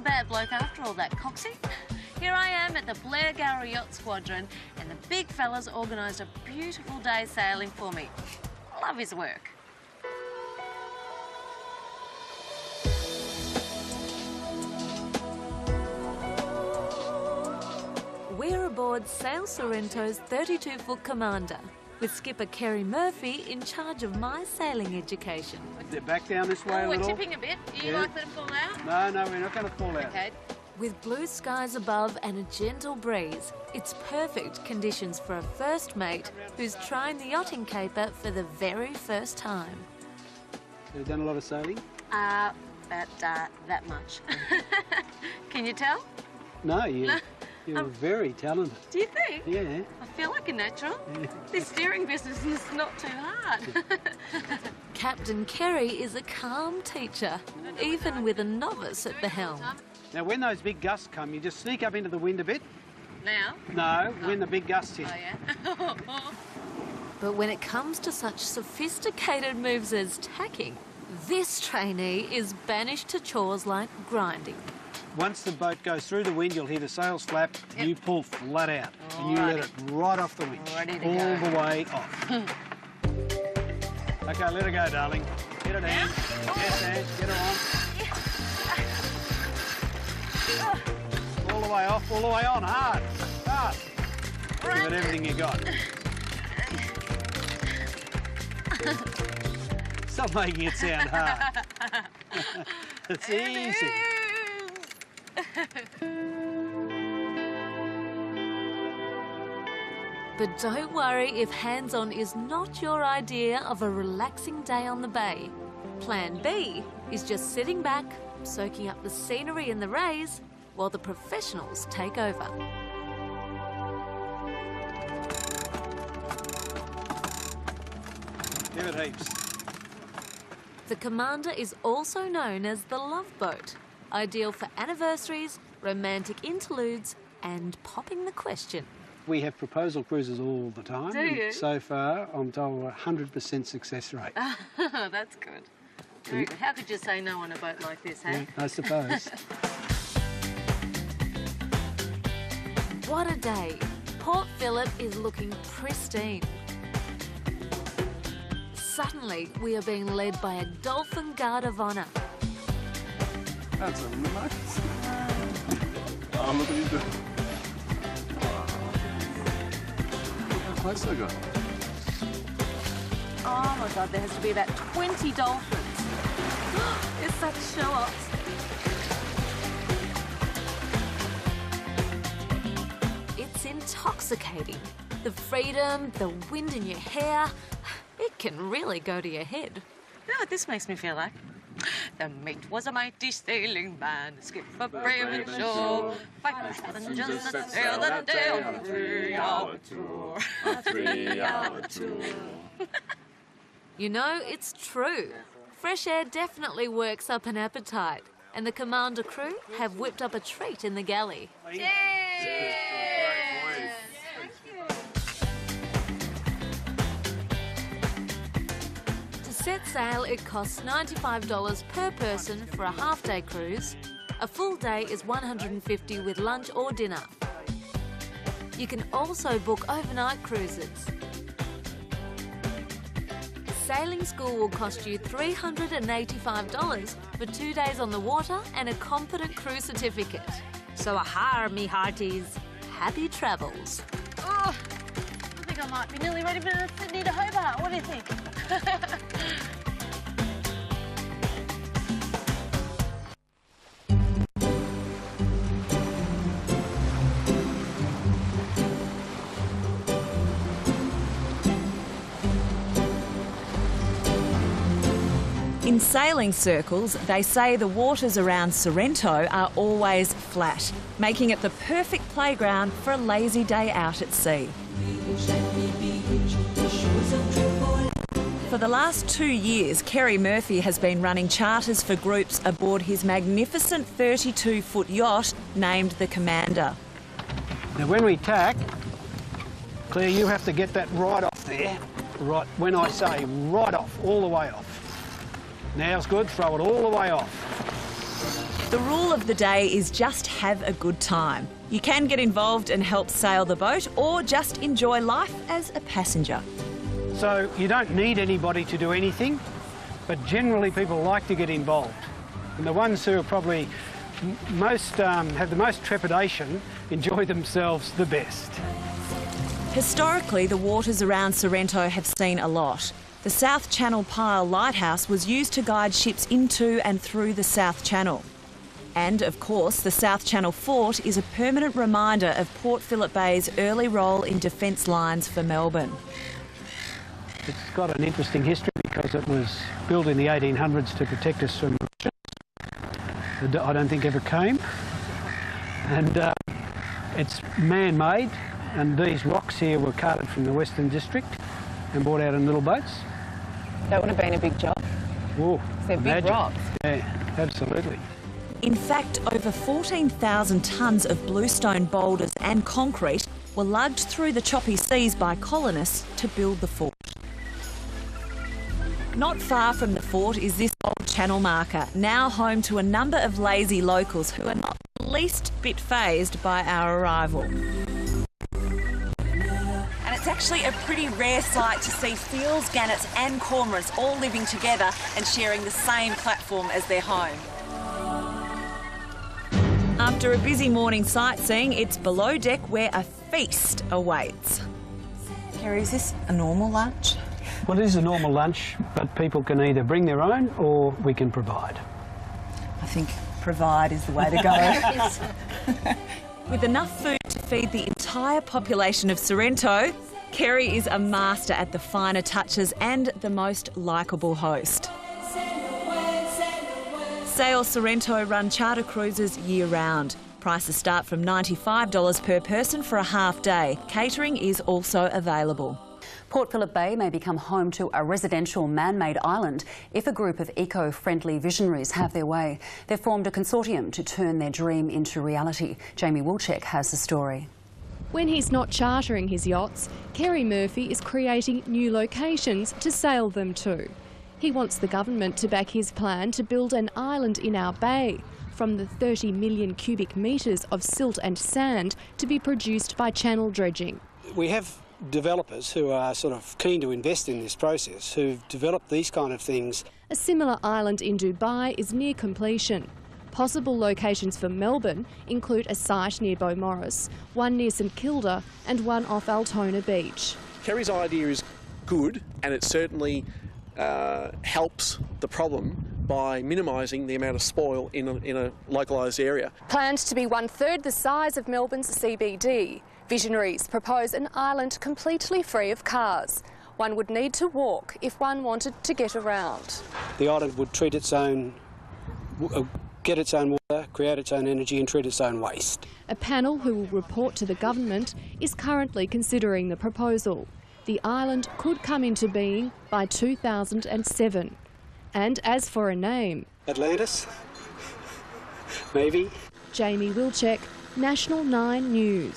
bad bloke after all that, Coxie. Here I am at the Blairgowrie Yacht Squadron, and the big fella's organised a beautiful day sailing for me. Love his work. We're aboard Sail Sorrento's 32-foot Commander, with skipper Kerry Murphy in charge of my sailing education. Back down this way a little. We're tipping a bit. Are you likely to fall out? No, we're not going to fall out. Okay. With blue skies above and a gentle breeze, it's perfect conditions for a first mate who's trying the yachting caper for the very first time. Have you done a lot of sailing? That much. Can you tell? No, you're very talented. Do you think? Yeah. I feel like a natural. Yeah. This steering business is not too hard. Captain Kerry is a calm teacher, even with a novice at the helm. Now, when those big gusts come, you just sneak up into the wind a bit. Now? No, when the big gusts hit. Oh, yeah? But when it comes to such sophisticated moves as tacking, this trainee is banished to chores like grinding. Once the boat goes through the wind, you'll hear the sails flap, you pull flat out, and you let it right off the winch. All the way off. Okay, let her go, darling. Get it in. Yes, Ange, get her on. All the way off, all the way on, hard. Give it everything you got. Stop making it sound hard. It's easy. But don't worry if hands-on is not your idea of a relaxing day on the bay. Plan B is just sitting back, soaking up the scenery and the rays, while the professionals take over. Give it heaps. The Commander is also known as the Love Boat, ideal for anniversaries, romantic interludes, and popping the question. We have proposal cruises all the time. Do you? So far, I'm told a 100% success rate. That's good. Very good. How could you say no on a boat like this, hey? Yeah, I suppose. What a day. Port Phillip is looking pristine. Suddenly, we are being led by a Dolphin Guard of Honour. That's amazing. Oh, look at you doing. Look how close I got. Oh my God, there has to be about 20 dolphins. It's such show-offs. It's intoxicating. The freedom, the wind in your hair, it can really go to your head. You know what this makes me feel like? The mate was a mighty sailing man, skipper brave and sure, 5,000 just that sailed that day on a 3-hour tour. A 3-hour tour. You know, it's true. Fresh air definitely works up an appetite, and the Commander crew have whipped up a treat in the galley. Cheers! To set sail, it costs $95 per person for a half-day cruise. A full day is $150 with lunch or dinner. You can also book overnight cruises. Sailing school will cost you $385 for 2 days on the water and a competent crew certificate. So aha, me hearties, happy travels. Oh, I think I might be nearly ready for Sydney to Hobart. What do you think? In sailing circles, they say the waters around Sorrento are always flat, making it the perfect playground for a lazy day out at sea. For the last 2 years, Kerry Murphy has been running charters for groups aboard his magnificent 32-foot yacht named the Commander. Now, when we tack, Claire, you have to get that right off there. Right, when I say right off, all the way off. Now's good, throw it all the way off. The rule of the day is just have a good time. You can get involved and help sail the boat or just enjoy life as a passenger. So you don't need anybody to do anything, but generally people like to get involved. And the ones who are probably have the most trepidation enjoy themselves the best. Historically, the waters around Sorrento have seen a lot. The South Channel Pile Lighthouse was used to guide ships into and through the South Channel. And, of course, the South Channel Fort is a permanent reminder of Port Phillip Bay's early role in defence lines for Melbourne. It's got an interesting history because it was built in the 1800s to protect us from ships. I don't think ever came. And it's man-made, and these rocks here were carted from the Western District and brought out in little boats. That would have been a big job. Whoa, They're big rocks. Yeah, absolutely. In fact, over 14,000 tonnes of bluestone boulders and concrete were lugged through the choppy seas by colonists to build the fort. Not far from the fort is this old channel marker, now home to a number of lazy locals who are not the least bit fazed by our arrival. And it's actually a pretty rare sight to see seals, gannets and cormorants all living together and sharing the same platform as their home. After a busy morning sightseeing, it's below deck where a feast awaits. Kerry, is this a normal lunch? Well, it is a normal lunch, but people can either bring their own or we can provide. I think provide is the way to go. With enough food to feed the entire population of Sorrento, Kerry is a master at the finer touches and the most likeable host. Sail Sorrento run charter cruises year-round. Prices start from $95 per person for a half day. Catering is also available. Port Phillip Bay may become home to a residential man-made island if a group of eco-friendly visionaries have their way. They've formed a consortium to turn their dream into reality. Jamie Wilczek has the story. When he's not chartering his yachts, Kerry Murphy is creating new locations to sail them to. He wants the government to back his plan to build an island in our bay, from the 30 million cubic metres of silt and sand to be produced by channel dredging. We have developers who are sort of keen to invest in this process, who've developed these kind of things. A similar island in Dubai is near completion. Possible locations for Melbourne include a site near Beaumaris, one near St Kilda and one off Altona Beach. Kerry's idea is good, and it certainly helps the problem by minimising the amount of spoil in a localised area. Planned to be 1/3 the size of Melbourne's CBD, visionaries propose an island completely free of cars. One would need to walk if one wanted to get around. The island would treat its own, get its own water, create its own energy and treat its own waste. A panel who will report to the government is currently considering the proposal. The island could come into being by 2007. And as for a name... Atlantis? Maybe. Jamie Wilczek, National 9 News.